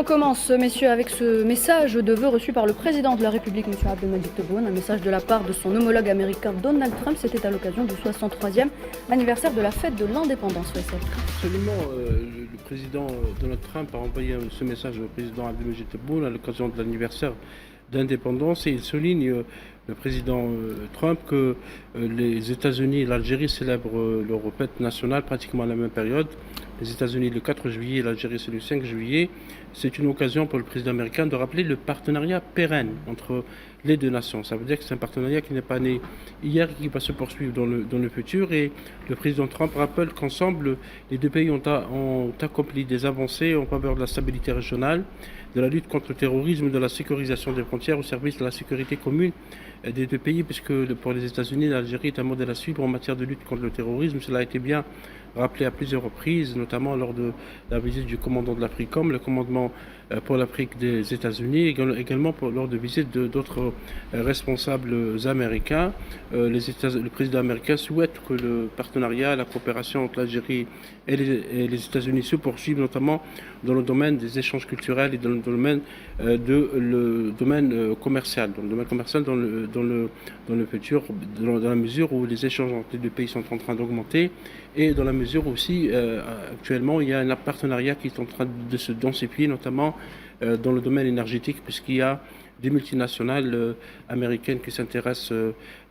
on commence, messieurs, avec ce message de vœux reçu par le président de la République, M. Abdelmadjid Tebboune, un message de la part de son homologue américain Donald Trump. C'était à l'occasion du 63e anniversaire de la fête de l'indépendance. Absolument, le président Donald Trump a envoyé ce message au président Abdelmadjid Tebboune à l'occasion de l'anniversaire d'indépendance et il souligne, le président Trump, que les États-Unis et l'Algérie célèbrent leur fête nationale pratiquement à la même période. Les États-Unis le 4 juillet, l'Algérie c'est le 5 juillet. C'est une occasion pour le président américain de rappeler le partenariat pérenne entre les deux nations. Ça veut dire que c'est un partenariat qui n'est pas né hier et qui va se poursuivre dans le futur. Et le président Trump rappelle qu'ensemble, les deux pays ont accompli des avancées en faveur de la stabilité régionale, de la lutte contre le terrorisme, de la sécurisation des frontières au service de la sécurité commune des deux pays, puisque pour les États-Unis, l'Algérie est un modèle à suivre en matière de lutte contre le terrorisme. Cela a été bien rappelé à plusieurs reprises, notamment lors de la visite du commandant de l'AFRICOM, le commandement pour l'Afrique des États-Unis, également lors de visites d'autres responsables américains. Le président américain souhaite que le partenariat, la coopération entre l'Algérie et les États-Unis se poursuivent, notamment dans le domaine des échanges culturels et dans le domaine commercial, dans le futur, dans la mesure où les échanges entre les deux pays sont en train d'augmenter et dans la mesure aussi, actuellement, il y a un partenariat qui est en train de se densifier, notamment dans le domaine énergétique, puisqu'il y a des multinationales américaines qui s'intéressent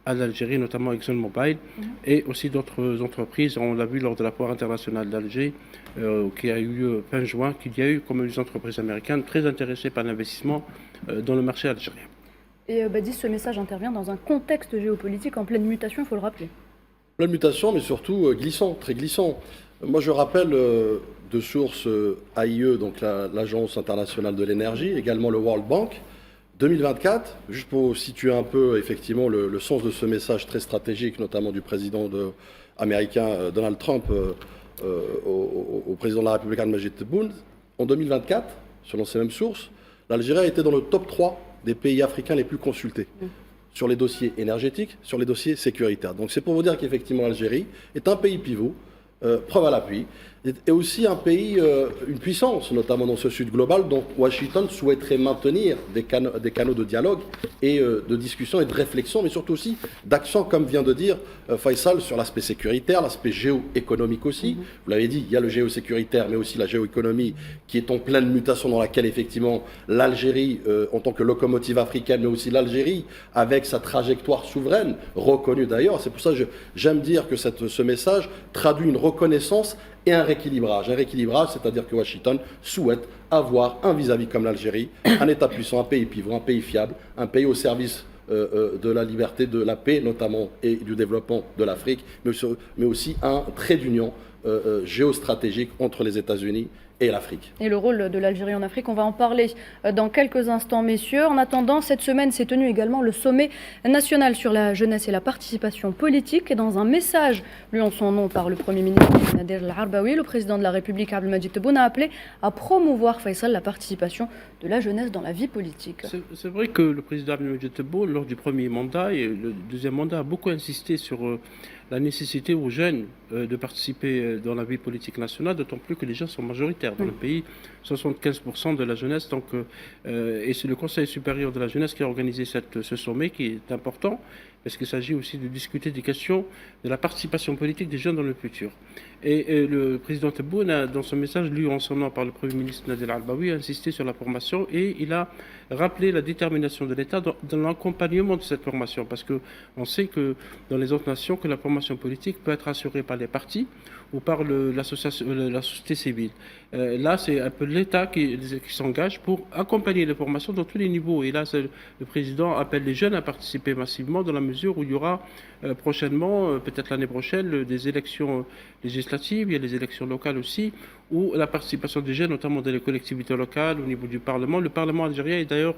à l'Algérie, notamment ExxonMobil, et aussi d'autres entreprises. On l'a vu lors de la foire internationale d'Alger, qui a eu lieu fin juin, qu'il y a eu comme des entreprises américaines très intéressées par l'investissement dans le marché algérien. Et Badi, ce message intervient dans un contexte géopolitique en pleine mutation, il faut le rappeler. Pleine mutation, mais surtout glissant, très glissant. Moi, je rappelle de sources AIE, donc l'Agence internationale de l'énergie, également le World Bank, 2024, juste pour situer un peu effectivement le sens de ce message très stratégique, notamment du président américain Donald Trump au président de la République Abdelmadjid Tebboune, en 2024, selon ces mêmes sources, l'Algérie a été dans le top 3 des pays africains les plus consultés sur les dossiers énergétiques, sur les dossiers sécuritaires. Donc c'est pour vous dire qu'effectivement l'Algérie est un pays pivot, preuve à l'appui, et aussi un pays, une puissance, notamment dans ce sud global, dont Washington souhaiterait maintenir des canaux de dialogue et de discussion et de réflexion, mais surtout aussi d'accent, comme vient de dire Faisal, sur l'aspect sécuritaire, l'aspect géoéconomique aussi. Vous l'avez dit, il y a le géosécuritaire, mais aussi la géoéconomie qui est en pleine mutation, dans laquelle effectivement l'Algérie, en tant que locomotive africaine, mais aussi l'Algérie, avec sa trajectoire souveraine, reconnue d'ailleurs. C'est pour ça que j'aime dire que ce message traduit une reconnaissance et un rééquilibrage. Un rééquilibrage, c'est-à-dire que Washington souhaite avoir un vis-à-vis comme l'Algérie, un État puissant, un pays pivot, un pays fiable, un pays au service de la liberté, de la paix notamment et du développement de l'Afrique, mais aussi un trait d'union géostratégique entre les États-Unis et l'Afrique. Et le rôle de l'Algérie en Afrique, on va en parler dans quelques instants, messieurs. En attendant, cette semaine s'est tenu également le sommet national sur la jeunesse et la participation politique. Et dans un message lu en son nom par le Premier ministre Nader El-Arbaoui, le président de la République Abdelmadjid Tebboune a appelé à promouvoir, Faisal, la participation de la jeunesse dans la vie politique. C'est vrai que le président Abdelmadjid Tebboune, lors du premier mandat et le deuxième mandat, a beaucoup insisté sur la nécessité aux jeunes de participer dans la vie politique nationale, d'autant plus que les jeunes sont majoritaires dans le pays, 75% de la jeunesse. Donc, et c'est le Conseil supérieur de la jeunesse qui a organisé ce sommet qui est important, parce qu'il s'agit aussi de discuter des questions de la participation politique des jeunes dans le futur. Et le président Tebboune, dans son message lu en son nom par le Premier ministre Nader El-Arbaoui, a insisté sur la formation et il a rappelé la détermination de l'État dans l'accompagnement de cette formation, parce qu'on sait que dans les autres nations, que la formation politique peut être assurée par les partis ou par la société civile. Là, c'est un peu l'État qui s'engage pour accompagner les formations dans tous les niveaux. Et là, le président appelle les jeunes à participer massivement dans la mesure où il y aura prochainement, peut-être l'année prochaine, des élections législatives, il y a les élections locales aussi, où la participation des jeunes, notamment dans les collectivités locales, au niveau du Parlement. Le Parlement algérien est d'ailleurs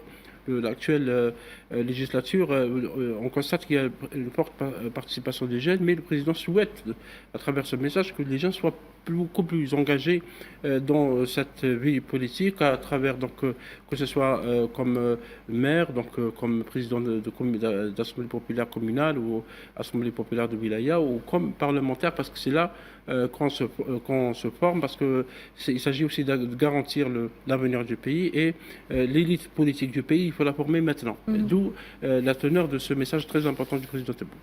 l'actuelle législature, on constate qu'il y a une forte participation des jeunes, mais le président souhaite, à travers ce message, que les jeunes soient beaucoup plus engagés dans cette vie politique à travers que ce soit comme maire, comme président d'Assemblée populaire communale ou Assemblée populaire de Wilaya ou comme parlementaire, parce que c'est là qu'on se forme, parce qu'il s'agit aussi de garantir l'avenir du pays et l'élite politique du pays, il faut la former maintenant. D'où la teneur de ce message très important du président Tebboune.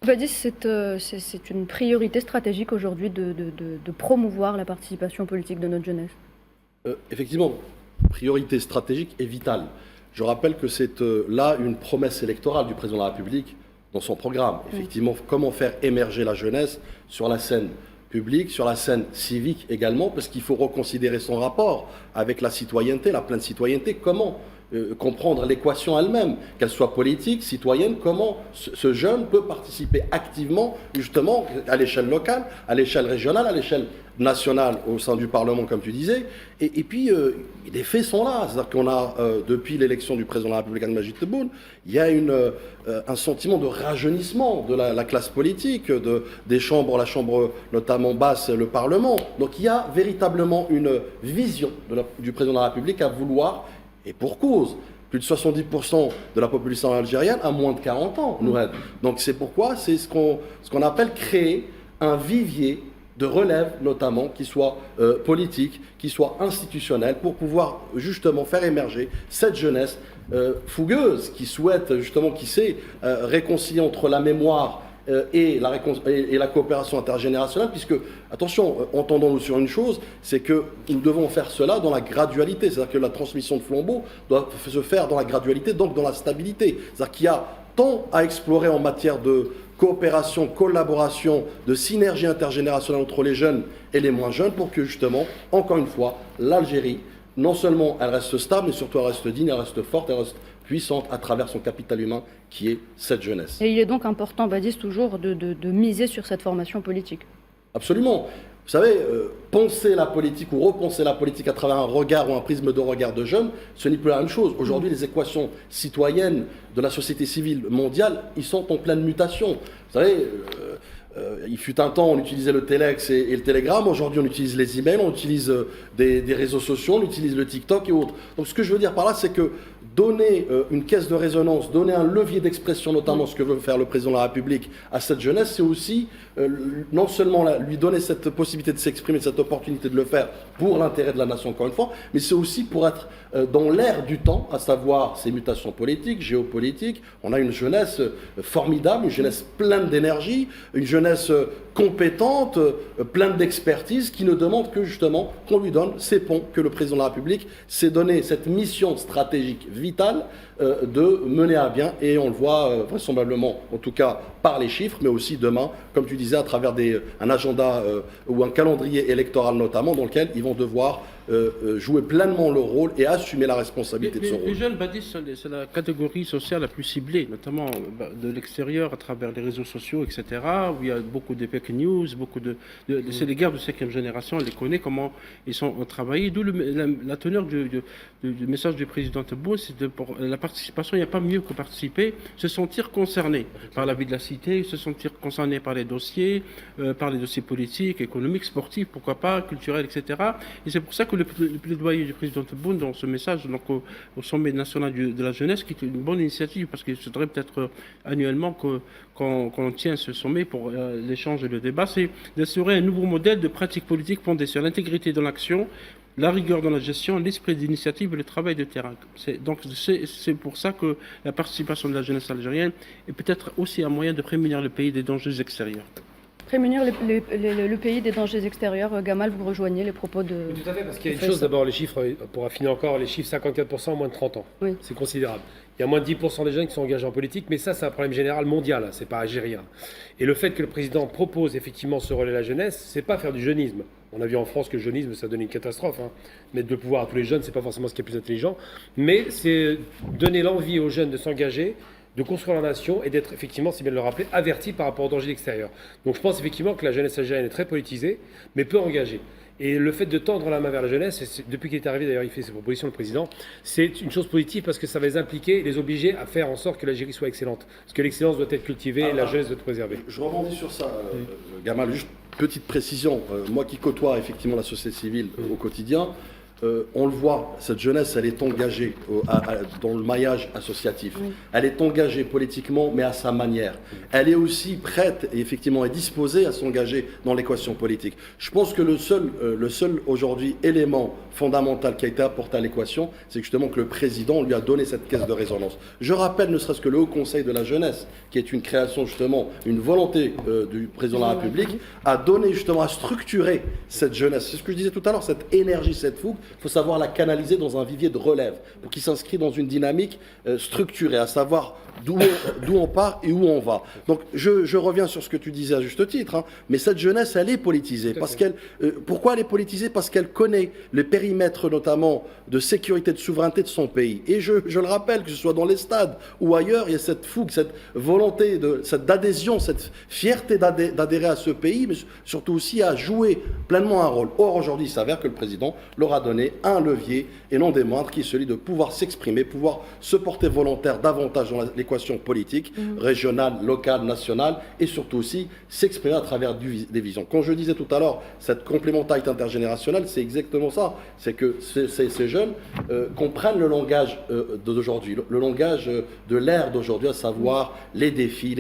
Badis, c'est une priorité stratégique aujourd'hui de promouvoir la participation politique de notre jeunesse. Effectivement, priorité stratégique et vitale. Je rappelle que c'est là une promesse électorale du président de la République dans son programme. Effectivement, comment faire émerger la jeunesse sur la scène publique, sur la scène civique également, parce qu'il faut reconsidérer son rapport avec la citoyenneté, la pleine citoyenneté. Comment comprendre l'équation elle-même, qu'elle soit politique, citoyenne, comment ce jeune peut participer activement, justement, à l'échelle locale, à l'échelle régionale, à l'échelle nationale, au sein du Parlement, comme tu disais. Et puis, les faits sont là. C'est-à-dire qu'on a, depuis l'élection du président de la République, Abdelmajid Tebboune, il y a un sentiment de rajeunissement de la classe politique, des chambres, la chambre notamment basse, le Parlement. Donc il y a véritablement une vision du président de la République à vouloir. Et pour cause, plus de 70% de la population algérienne a moins de 40 ans, Noured. Donc c'est pourquoi c'est ce qu'on appelle créer un vivier de relève, notamment, qui soit politique, qui soit institutionnel, pour pouvoir justement faire émerger cette jeunesse fougueuse, qui souhaite justement, qui sait réconcilier entre la mémoire et la coopération intergénérationnelle, puisque, attention, entendons-nous sur une chose, c'est que nous devons faire cela dans la gradualité, c'est-à-dire que la transmission de flambeau doit se faire dans la gradualité, donc dans la stabilité. C'est-à-dire qu'il y a tant à explorer en matière de coopération, collaboration, de synergie intergénérationnelle entre les jeunes et les moins jeunes, pour que justement, encore une fois, l'Algérie, non seulement elle reste stable, mais surtout elle reste digne, elle reste forte, elle reste puissante à travers son capital humain qui est cette jeunesse. Et il est donc important, Badis, toujours de miser sur cette formation politique. Absolument. Vous savez, penser la politique ou repenser la politique à travers un regard ou un prisme de regard de jeunes, ce n'est plus la même chose. Aujourd'hui, les équations citoyennes de la société civile mondiale, ils sont en pleine mutation. Vous savez, il fut un temps, on utilisait le téléx et le télégramme. Aujourd'hui, on utilise les emails, on utilise des réseaux sociaux, on utilise le TikTok et autres. Donc, ce que je veux dire par là, c'est que donner une caisse de résonance, donner un levier d'expression, notamment ce que veut faire le président de la République à cette jeunesse, c'est aussi non seulement lui donner cette possibilité de s'exprimer, cette opportunité de le faire pour l'intérêt de la nation, encore une fois, mais c'est aussi pour être dans l'ère du temps, à savoir ces mutations politiques, géopolitiques. On a une jeunesse formidable, une jeunesse pleine d'énergie, une jeunesse compétente, pleine d'expertise, qui ne demande que justement qu'on lui donne ces ponts que le président de la République s'est donné cette mission stratégique vitale de mener à bien, et on le voit vraisemblablement, en tout cas par les chiffres, mais aussi demain, comme tu disais, à travers un agenda ou un calendrier électoral notamment, dans lequel ils vont devoir jouer pleinement leur rôle et assumer la responsabilité de son rôle. Les jeunes, Badis, c'est la catégorie sociale la plus ciblée, notamment de l'extérieur, à travers les réseaux sociaux, etc., où il y a beaucoup de fake news, c'est les guerres de 5e génération, on les connaît, comment ils sont travaillés, d'où la teneur du message du président Tebboune, c'est pour la participation, il n'y a pas mieux que participer, se sentir concerné par la vie de la cité, se sentir concerné par les dossiers politiques, économiques, sportifs, pourquoi pas, culturels, etc. Et c'est pour ça que le plaidoyer du président Tebboune dans ce message donc, au sommet national de la jeunesse, qui est une bonne initiative, parce qu'il faudrait peut-être annuellement qu'on tient ce sommet pour l'échange et le débat, c'est d'instaurer un nouveau modèle de pratique politique fondé sur l'intégrité dans l'action, la rigueur dans la gestion, l'esprit d'initiative et le travail de terrain. C'est pour ça que la participation de la jeunesse algérienne est peut-être aussi un moyen de prémunir le pays des dangers extérieurs. Prémunir le pays des dangers extérieurs. Gamal, vous rejoignez les propos de... Oui, tout à fait, parce qu'il y a une chose d'abord, les chiffres, pour affiner encore, les chiffres 54% en moins de 30 ans. Oui. C'est considérable. Il y a moins de 10% des jeunes qui sont engagés en politique, mais ça, c'est un problème général mondial, c'est pas algérien. Et le fait que le président propose effectivement ce relais à la jeunesse, c'est pas faire du jeunisme. On a vu en France que le jeunisme, ça donnait une catastrophe. Mettre le pouvoir à tous les jeunes, c'est pas forcément ce qui est plus intelligent. Mais c'est donner l'envie aux jeunes de s'engager, de construire la nation et d'être effectivement, c'est bien de le rappeler, averti par rapport aux dangers extérieurs. Donc je pense effectivement que la jeunesse algérienne est très politisée, mais peu engagée. Et le fait de tendre la main vers la jeunesse, depuis qu'il est arrivé, d'ailleurs, il fait ses propositions, le président, c'est une chose positive parce que ça va les impliquer, les obliger à faire en sorte que l'Algérie soit excellente. Parce que l'excellence doit être cultivée et la jeunesse doit être préservée. Je rebondis sur ça, Gamal. Juste petite précision. Moi qui côtoie effectivement la société civile au quotidien, on le voit, cette jeunesse, elle est engagée dans le maillage associatif. Oui. Elle est engagée politiquement, mais à sa manière. Elle est aussi prête et effectivement est disposée à s'engager dans l'équation politique. Je pense que le seul aujourd'hui élément fondamental qui a été apporté à l'équation, c'est justement que le président lui a donné cette caisse de résonance. Je rappelle ne serait-ce que le Haut Conseil de la jeunesse, qui est une création justement, une volonté du président de la République, a donné justement, à structurer cette jeunesse. C'est ce que je disais tout à l'heure, cette énergie, cette fougue. Il faut savoir la canaliser dans un vivier de relève pour qu'il s'inscrit dans une dynamique structurée, à savoir d'où on part et où on va. Donc je reviens sur ce que tu disais à juste titre, hein, mais cette jeunesse, elle est politisée. Pourquoi elle est politisée? Parce qu'elle connaît les périmètres notamment de sécurité, de souveraineté de son pays. Et je le rappelle, que ce soit dans les stades ou ailleurs, il y a cette fougue, cette volonté d'adhésion, cette fierté d'adhérer à ce pays, mais surtout aussi à jouer pleinement un rôle. Or, aujourd'hui, il s'avère que le président leur a donné un levier, et non des moindres, qui est celui de pouvoir s'exprimer, pouvoir se porter volontaire davantage dans l'équation politique, régionale, locale, nationale, et surtout aussi s'exprimer à travers des visions. Quand je disais tout à l'heure, cette complémentarité intergénérationnelle, c'est exactement ça. C'est que ces jeunes comprennent le langage d'aujourd'hui, le langage de l'ère d'aujourd'hui, à savoir les défis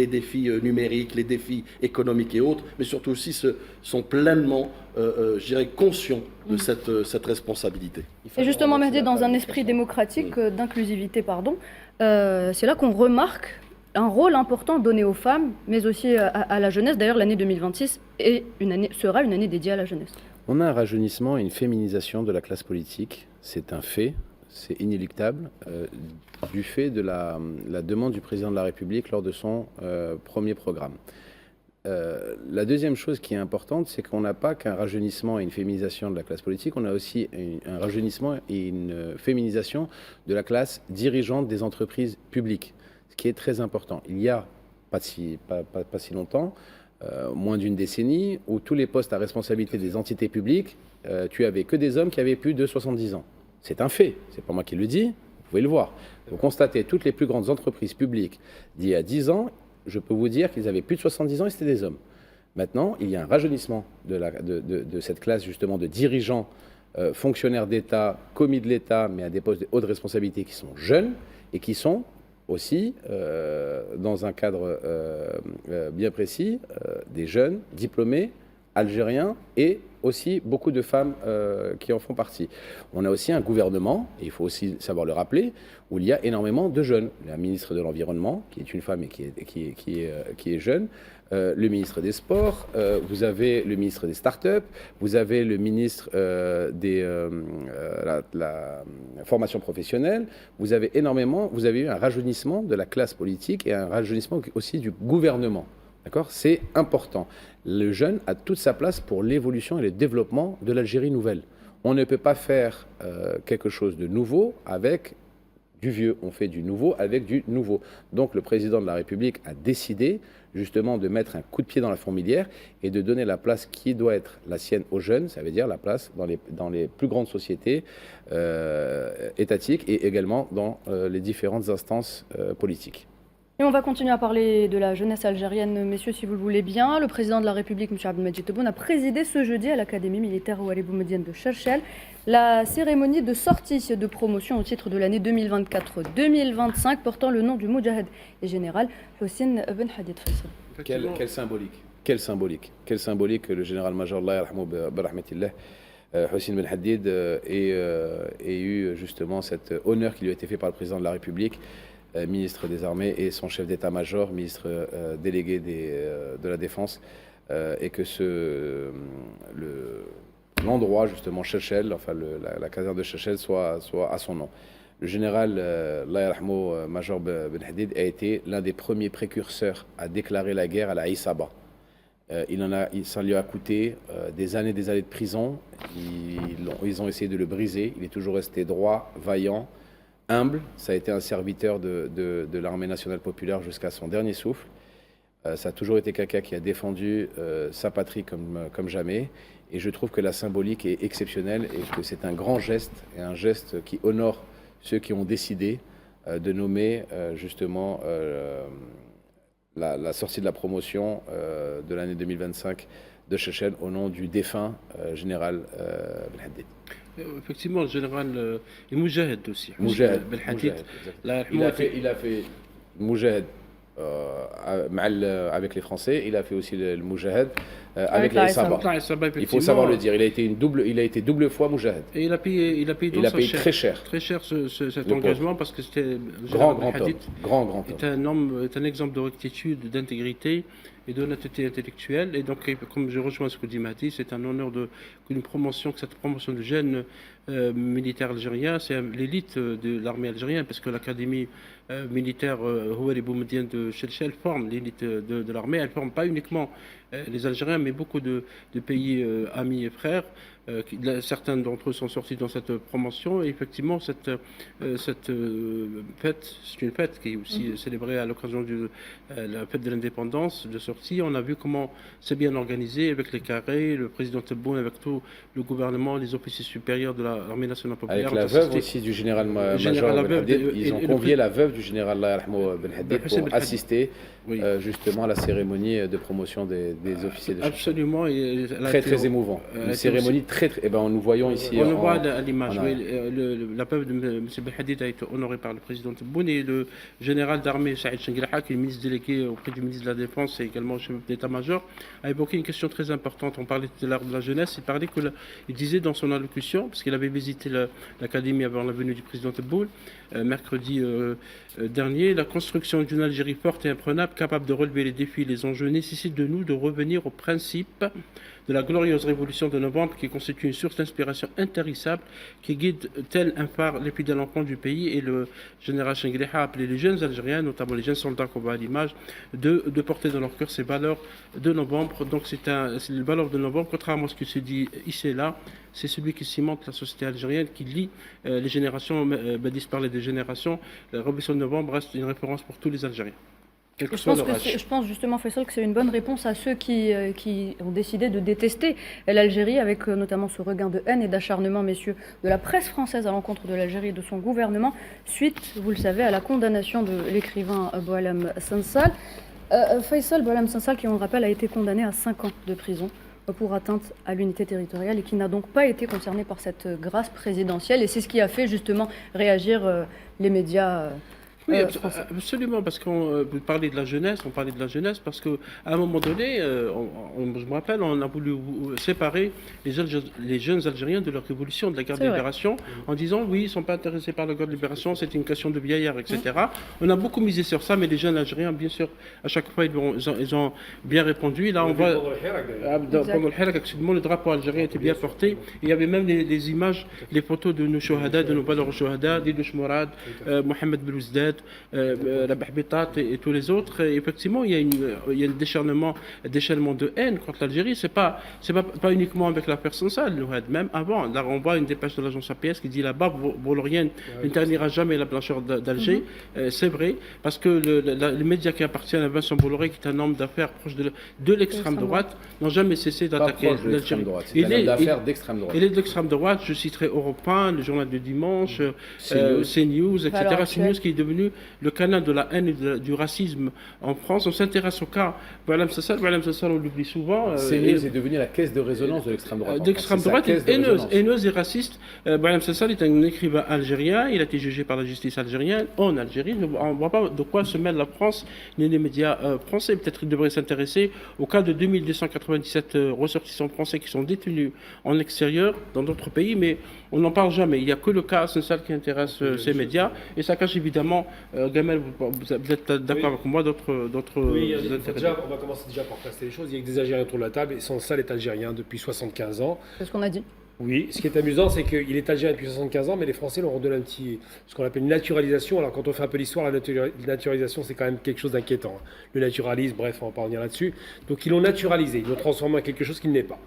numériques, les défis économiques et autres, mais surtout aussi sont pleinement, je dirais, conscients de cette responsabilité. Et justement, Mehdi, dans un esprit démocratique, d'inclusivité, c'est là qu'on remarque un rôle important donné aux femmes, mais aussi à la jeunesse. D'ailleurs, l'année 2026 sera une année dédiée à la jeunesse. On a un rajeunissement et une féminisation de la classe politique. C'est un fait, c'est inéluctable, du fait de la demande du président de la République lors de son premier programme. La deuxième chose qui est importante, c'est qu'on n'a pas qu'un rajeunissement et une féminisation de la classe politique, on a aussi un rajeunissement et une féminisation de la classe dirigeante des entreprises publiques, ce qui est très important. Il y a pas si longtemps, moins d'une décennie, où tous les postes à responsabilité des entités publiques, tu avais que des hommes qui avaient plus de 70 ans. C'est un fait, c'est pas moi qui le dis, vous pouvez le voir. Vous constatez toutes les plus grandes entreprises publiques d'il y a 10 ans, je peux vous dire qu'ils avaient plus de 70 ans et c'était des hommes. Maintenant, il y a un rajeunissement de cette classe justement de dirigeants, fonctionnaires d'État, commis de l'État, mais à des postes de haute responsabilité qui sont jeunes et qui sont aussi, dans un cadre bien précis, des jeunes diplômés, algériens et aussi beaucoup de femmes qui en font partie. On a aussi un gouvernement, et il faut aussi savoir le rappeler, où il y a énormément de jeunes. La ministre de l'Environnement, qui est une femme et qui est jeune, le ministre des Sports, vous avez le ministre des Startups, vous avez le ministre la formation professionnelle, vous avez eu un rajeunissement de la classe politique et un rajeunissement aussi du gouvernement. D'accord ? C'est important. Le jeune a toute sa place pour l'évolution et le développement de l'Algérie nouvelle. On ne peut pas faire quelque chose de nouveau avec du vieux. On fait du nouveau avec du nouveau. Donc le président de la République a décidé justement de mettre un coup de pied dans la fourmilière et de donner la place qui doit être la sienne aux jeunes, ça veut dire la place dans les plus grandes sociétés étatiques et également dans les différentes instances politiques. Et on va continuer à parler de la jeunesse algérienne, messieurs, si vous le voulez bien. Le président de la République, M. Abdelmadjid Tebboune, a présidé ce jeudi à l'Académie militaire Ouali Boumedienne de Cherchel la cérémonie de sortie de promotion au titre de l'année 2024-2025 portant le nom du Moudjahed et général Hossein Ben Hadid Faisal. Quelle symbolique. Quelle symbolique que le général-major Allah yarhamou barahmatillah Hossein Ben Hadid ait eu justement cet honneur qui lui a été fait par le président de la République, ministre des Armées et son chef d'état-major, ministre délégué de la Défense, et que l'endroit justement Cherchel, enfin la caserne de Cherchel soit à son nom. Le général major Ben Hadid a été l'un des premiers précurseurs à déclarer la guerre à la Isaba. Ça lui a coûté des années de prison. Ils ont essayé de le briser. Il est toujours resté droit, vaillant, humble. Ça a été un serviteur de l'armée nationale populaire jusqu'à son dernier souffle. Ça a toujours été quelqu'un qui a défendu sa patrie comme jamais. Et je trouve que la symbolique est exceptionnelle et que c'est un grand geste, et un geste qui honore ceux qui ont décidé de nommer justement la sortie de la promotion de l'année 2025 de Chechel au nom du défunt général Belhadid. Effectivement, le général et Moujahid aussi. Moujahid. Belhadid. Il a fait Moujahid avec les Français, il a fait aussi le Moujahid avec les Saba. Il faut savoir le dire, il a été double fois Moujahid. Et il a payé très cher. Très cher cet engagement parce que c'était grand homme. Est un exemple de rectitude, d'intégrité et d'honnêteté intellectuelle. Et donc, comme je rejoins ce que dit Mahdi, c'est un honneur que cette promotion de jeunes militaires algériens, c'est l'élite de l'armée algérienne, parce que l'académie militaire Houari Boumediene de Chechel forme l'élite de l'armée. Elle ne forme pas uniquement les Algériens, mais beaucoup de pays amis et frères. Certains d'entre eux sont sortis dans cette promotion. Et effectivement, cette fête, c'est une fête qui est aussi célébrée à l'occasion de la fête de l'indépendance de sortie. On a vu comment c'est bien organisé avec les carrés, le président Tebboune, avec tout le gouvernement, les officiers supérieurs de l'armée nationale populaire. Avec la veuve aussi du général-major Belhadid. Ils ont convié la veuve du général Belhadid pour assister justement à la cérémonie de promotion des officiers de Chechel. Absolument. Très émouvant. Une cérémonie nous voyons ici. On le voit à l'image. La veuve de M. Belhadid a été honorée par le président Tebboune et le général d'armée Saïd Chenguelaha, qui est le ministre délégué auprès du ministre de la Défense et également chef d'état-major, a évoqué une question très importante. On parlait tout à l'heure de la jeunesse. Il disait dans son allocution, parce qu'il avait visité l'académie avant la venue du président Tebboune, mercredi dernier, la construction d'une Algérie forte et imprenable, capable de relever les défis et les enjeux, nécessite de nous de revenir au principe de la glorieuse révolution de novembre, qui constitue une source d'inspiration intarissable, qui guide tel un phare les fidèles enfants du pays. Et le général Chenguelaha a appelé les jeunes Algériens, notamment les jeunes soldats qu'on voit à l'image, de porter dans leur cœur ces valeurs de novembre. Donc c'est les valeurs de novembre, contrairement à ce qui se dit ici et là, c'est celui qui cimente la société algérienne, qui lie les générations. Badis parlait des générations. La révolution de novembre reste une référence pour tous les Algériens. Je pense justement, Faisal, que c'est une bonne réponse à ceux qui ont décidé de détester l'Algérie, avec notamment ce regain de haine et d'acharnement, messieurs, de la presse française à l'encontre de l'Algérie et de son gouvernement, suite, vous le savez, à la condamnation de l'écrivain Boualem Sansal. Faisal Boualem Sansal, qui on le rappelle, a été condamné à 5 ans de prison pour atteinte à l'unité territoriale et qui n'a donc pas été concerné par cette grâce présidentielle. Et c'est ce qui a fait justement réagir les médias. Oui, absolument, parce qu'on parlait de la jeunesse, parce qu'à un moment donné, je me rappelle, on a voulu séparer les jeunes Algériens de leur révolution, de la guerre de libération, en disant oui, ils ne sont pas intéressés par la guerre de libération, c'est une question de vieillard, etc. On a beaucoup misé sur ça, mais les jeunes Algériens, bien sûr, à chaque fois, ils ont bien répondu. Et là, on voit, pendant le Hirak, le drapeau algérien était bien porté. Et il y avait même les images, les photos de nos shohada, de nos valeurs shohada, d'Idouch Mourad, Mohamed Belouzdad, Rabah Bitat et tous les autres. Et effectivement, il y a un déchaînement de haine contre l'Algérie. C'est pas uniquement avec l'affaire Sansal, même avant. Là, on voit une dépêche de l'agence APS qui dit là-bas, Bollorien n'interdira jamais la blancheur d'Alger. C'est vrai, parce que les médias qui appartiennent à Vincent Bolloré, qui est un homme d'affaires proche de l'extrême droite, n'ont jamais cessé d'attaquer l'Algérie. Il est d'affaires d'extrême droite. Il est d'extrême droite. Je citerai Europe 1, le journal du dimanche, CNews, etc. CNews qui est devenu le canal de la haine et du racisme en France. On s'intéresse au cas Boualem Sansal, on l'oublie souvent. CNews est devenu la caisse de résonance de l'extrême droite. D'extrême droite, haineuse et raciste. Boualem Sansal est un écrivain algérien. Il a été jugé par la justice algérienne en Algérie. On ne voit pas de quoi se mêle la France ni les médias français. Peut-être qu'il devrait s'intéresser au cas de 2297 ressortissants français qui sont détenus en extérieur dans d'autres pays, mais on n'en parle jamais. Il n'y a que le cas Sansal qui intéresse ces médias, et ça cache évidemment, Gamel, vous êtes d'accord avec moi, d'autres oui, intérêts. On va commencer déjà par placer les choses. Il y a que des Algériens autour de la table, et Sansal est algérien depuis 75 ans. C'est ce qu'on a dit. Oui, ce qui est amusant, c'est qu'il est algérien depuis 75 ans, mais les Français l'ont redonné ce qu'on appelle une naturalisation. Alors quand on fait un peu l'histoire, la naturalisation, c'est quand même quelque chose d'inquiétant. Le naturalisme, bref, on va pas revenir là-dessus. Donc ils l'ont naturalisé, ils l'ont transformé en quelque chose qui ne l'est pas.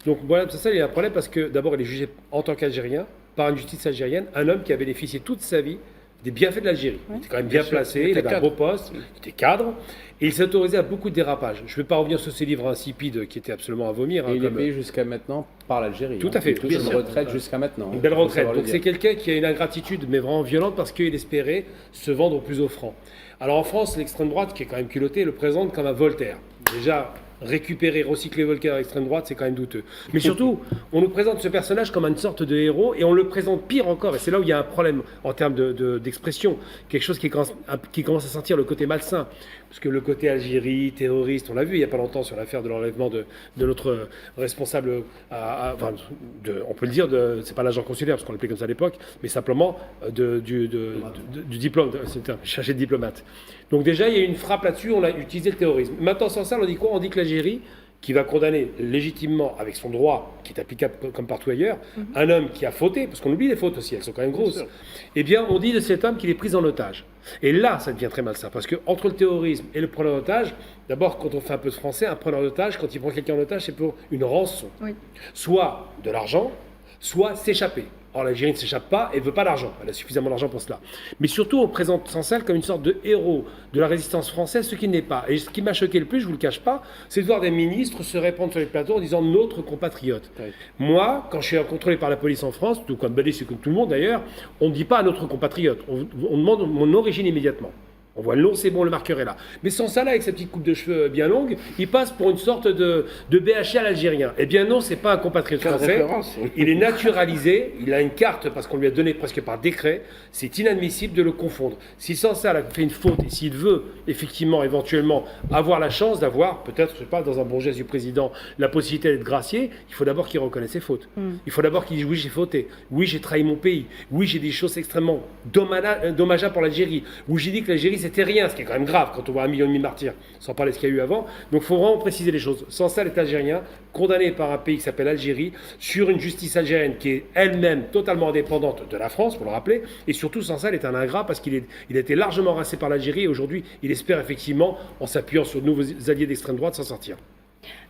Donc Boualem Sansal, il y a un problème parce que d'abord, il est jugé en tant qu'Algérien, par une justice algérienne, un homme qui a bénéficié toute sa vie des bienfaits de l'Algérie. Il était quand même bien placé, il avait un beau poste, il était cadre, et il s'est autorisé à beaucoup de dérapages. Je ne vais pas revenir sur ces livres insipides qui étaient absolument à vomir. Et il est payé jusqu'à maintenant par l'Algérie. Tout à fait. Il touche une retraite jusqu'à maintenant. Une belle retraite. Donc c'est quelqu'un qui a une ingratitude, mais vraiment violente, parce qu'il espérait se vendre au plus offrant. Alors en France, l'extrême droite, qui est quand même culottée, le présente comme un Voltaire. Déjà, récupérer, recycler Voltaire à l'extrême droite, c'est quand même douteux. Mais surtout, on nous présente ce personnage comme une sorte de héros, et on le présente pire encore, et c'est là où il y a un problème en termes d'expression, quelque chose qui commence à sentir le côté malsain. Parce que le côté Algérie, terroriste, on l'a vu il n'y a pas longtemps sur l'affaire de l'enlèvement de notre responsable, on peut le dire, c'est pas l'agent consulaire, parce qu'on l'appelait comme ça à l'époque, mais simplement du diplôme, c'était chercher de diplomate. Donc déjà, il y a eu une frappe là-dessus, on a utilisé le terrorisme. Maintenant, sans ça, on dit quoi? On dit que l'Algérie, qui va condamner légitimement, avec son droit, qui est applicable comme partout ailleurs, un homme qui a fauté, parce qu'on oublie les fautes aussi, elles sont quand même grosses, eh bien, on dit de cet homme qu'il est pris en otage. Et là, ça devient très malsain, parce qu'entre le terrorisme et le preneur d'otage, d'abord, quand on fait un peu de français, un preneur d'otage, quand il prend quelqu'un en otage, c'est pour une rançon. Oui. Soit de l'argent, soit s'échapper. Or, l'Algérie ne s'échappe pas et ne veut pas d'argent. Elle a suffisamment d'argent pour cela. Mais surtout, on présente Sansal comme une sorte de héros de la résistance française, ce qui n'est pas. Et ce qui m'a choqué le plus, je ne vous le cache pas, c'est de voir des ministres se répandre sur les plateaux en disant « notre compatriote oui. ». Moi, quand je suis contrôlé par la police en France, tout comme Badis et comme tout le monde d'ailleurs, on ne dit pas « notre compatriote ». On demande mon origine immédiatement. On voit long, c'est bon, le marqueur est là. Mais Sansal, avec sa petite coupe de cheveux bien longue, il passe pour une sorte de BHL algérien. Eh bien non, c'est pas un compatriote français. Il est naturalisé, il a une carte parce qu'on lui a donné presque par décret. C'est inadmissible de le confondre. Si Sansal a fait une faute et s'il veut effectivement, éventuellement, avoir la chance d'avoir, peut-être, je sais pas, dans un bon geste du président, la possibilité d'être gracié, il faut d'abord qu'il reconnaisse ses fautes. Il faut d'abord qu'il dise oui, j'ai fauté. Oui, j'ai trahi mon pays. Oui, j'ai des choses extrêmement dommageables pour l'Algérie. Oui, j'ai dit que l'Algérie c'était rien, ce qui est quand même grave quand on voit 1,5 million de martyrs, sans parler de ce qu'il y a eu avant. Donc il faut vraiment préciser les choses. Sansal est algérien, condamné par un pays qui s'appelle l'Algérie, sur une justice algérienne qui est elle-même totalement indépendante de la France, pour le rappeler, et surtout Sansal est un ingrat parce qu'il a été largement rincé par l'Algérie et aujourd'hui il espère effectivement, en s'appuyant sur de nouveaux alliés d'extrême droite, s'en sortir.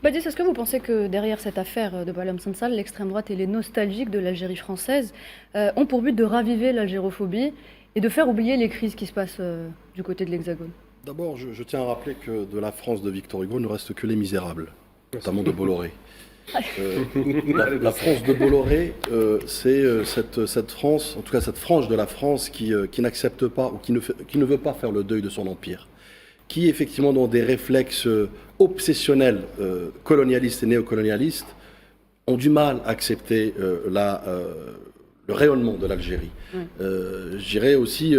Badis, est-ce que vous pensez que derrière cette affaire de Balam Sansal, l'extrême droite et les nostalgiques de l'Algérie française ont pour but de raviver l'algérophobie et de faire oublier les crises qui se passent du côté de l'Hexagone? D'abord, je tiens à rappeler que de la France de Victor Hugo ne reste que les misérables, notamment de Bolloré. La France de Bolloré, c'est cette France, en tout cas cette frange de la France qui n'accepte pas ou qui ne veut pas faire le deuil de son empire, qui effectivement dans des réflexes obsessionnels colonialistes et néocolonialistes ont du mal à accepter le rayonnement de l'Algérie. Je dirais aussi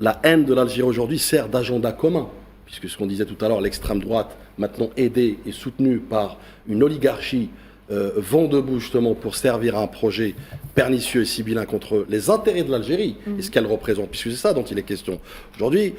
la haine de l'Algérie aujourd'hui sert d'agenda commun, puisque ce qu'on disait tout à l'heure, l'extrême droite, maintenant aidée et soutenue par une oligarchie, vont debout justement pour servir à un projet pernicieux et sibyllin contre les intérêts de l'Algérie et ce qu'elle représente, puisque c'est ça dont il est question. Aujourd'hui,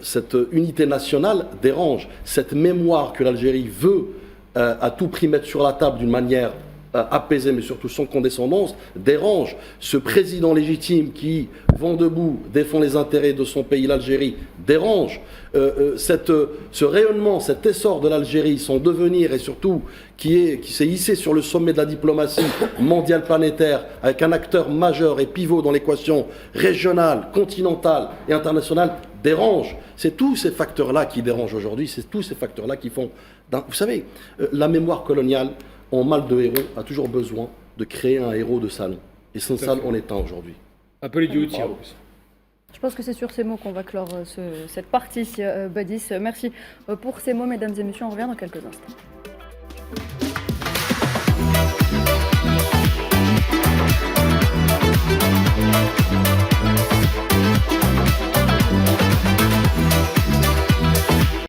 cette unité nationale dérange, cette mémoire que l'Algérie veut à tout prix mettre sur la table d'une manière apaisé, mais surtout sans condescendance, dérange. Ce président légitime qui, vent debout, défend les intérêts de son pays, l'Algérie, dérange. Ce rayonnement, cet essor de l'Algérie, son devenir et surtout qui s'est hissé sur le sommet de la diplomatie mondiale planétaire avec un acteur majeur et pivot dans l'équation régionale, continentale et internationale, dérange. C'est tous ces facteurs-là qui dérangent aujourd'hui, c'est tous ces facteurs-là qui font... Vous savez, la mémoire coloniale, en mal de héros, a toujours besoin de créer un héros de salon. Et Sansal en est un aujourd'hui. Un peu les dieux de Je pense que c'est sur ces mots qu'on va clore cette partie, Badis. Merci pour ces mots, mesdames et messieurs. On revient dans quelques instants.